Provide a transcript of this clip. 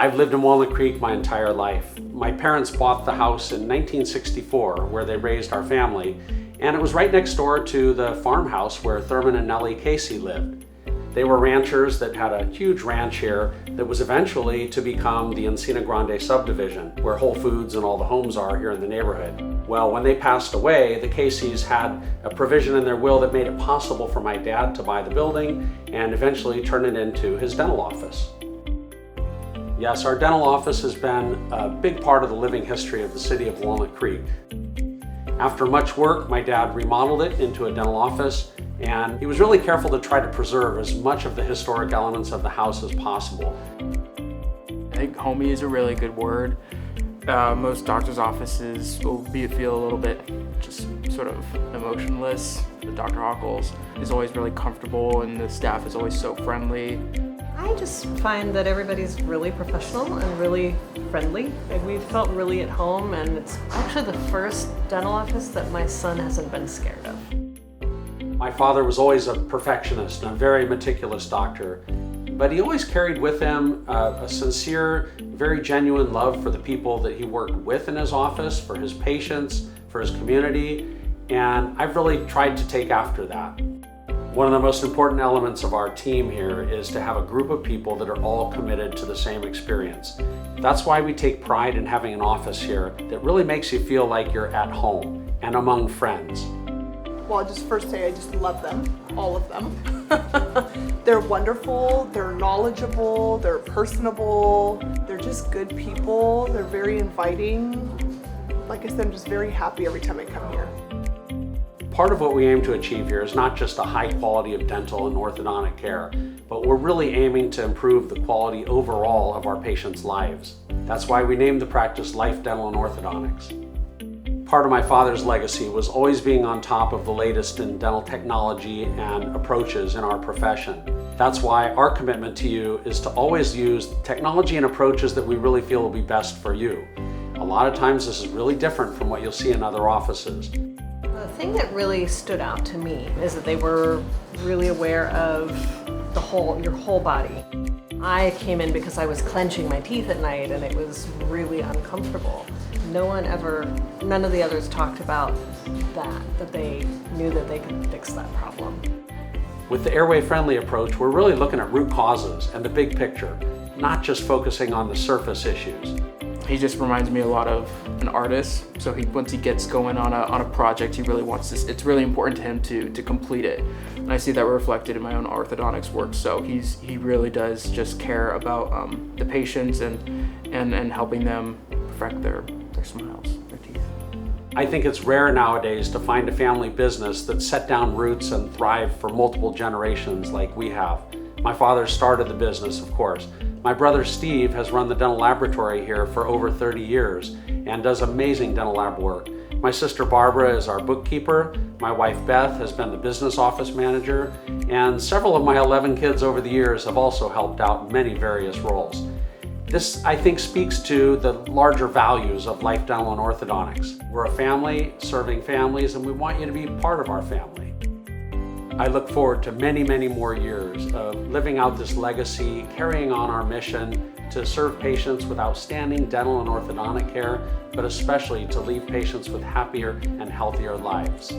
I've lived in Walnut Creek my entire life. My parents bought the house in 1964 where they raised our family, and it was right next door to the farmhouse where Thurman and Nellie Casey lived. They were ranchers that had a huge ranch here that was eventually to become the Encina Grande subdivision, where Whole Foods and all the homes are here in the neighborhood. Well, when they passed away, the Caseys had a provision in their will that made it possible for my dad to buy the building and eventually turn it into his dental office. Yes, our dental office has been a big part of the living history of the city of Walnut Creek. After much work, my dad remodeled it into a dental office, and he was really careful to try to preserve as much of the historic elements of the house as possible. I think homey is a really good word. Most doctor's offices will feel a little bit just sort of emotionless. Dr. Hockles is always really comfortable and the staff is always so friendly. I just find that everybody's really professional and really friendly. Like, we felt really at home, and it's actually the first dental office that my son hasn't been scared of. My father was always a perfectionist and a very meticulous doctor, but he always carried with him a sincere, very genuine love for the people that he worked with in his office, for his patients, for his community, and I've really tried to take after that. One of the most important elements of our team here is to have a group of people that are all committed to the same experience. That's why we take pride in having an office here that really makes you feel like you're at home and among friends. Well, I'll just first say I just love them, all of them. They're wonderful, they're knowledgeable, they're personable, they're just good people, they're very inviting. Like I said, I'm just very happy every time I come here. Part of what we aim to achieve here is not just a high quality of dental and orthodontic care, but we're really aiming to improve the quality overall of our patients' lives. That's why we named the practice Life Dental and Orthodontics. Part of my father's legacy was always being on top of the latest in dental technology and approaches in our profession. That's why our commitment to you is to always use technology and approaches that we really feel will be best for you. A lot of times this is really different from what you'll see in other offices. The thing that really stood out to me is that they were really aware of your whole body. I came in because I was clenching my teeth at night and it was really uncomfortable. None of the others talked about that they knew that they could fix that problem. With the airway-friendly approach, we're really looking at root causes and the big picture, not just focusing on the surface issues. He just reminds me a lot of an artist. So once he gets going on a project, he really wants this. It's really important to him to complete it. And I see that reflected in my own orthodontics work. So he really does just care about the patients and helping them perfect their smiles, their teeth. I think it's rare nowadays to find a family business that set down roots and thrived for multiple generations like we have. My father started the business, of course. My brother Steve has run the dental laboratory here for over 30 years and does amazing dental lab work. My sister Barbara is our bookkeeper. My wife Beth has been the business office manager, and several of my 11 kids over the years have also helped out in many various roles. This, I think, speaks to the larger values of Life Dental and Orthodontics. We're a family serving families, and we want you to be part of our family. I look forward to many, many more years of living out this legacy, carrying on our mission to serve patients with outstanding dental and orthodontic care, but especially to leave patients with happier and healthier lives.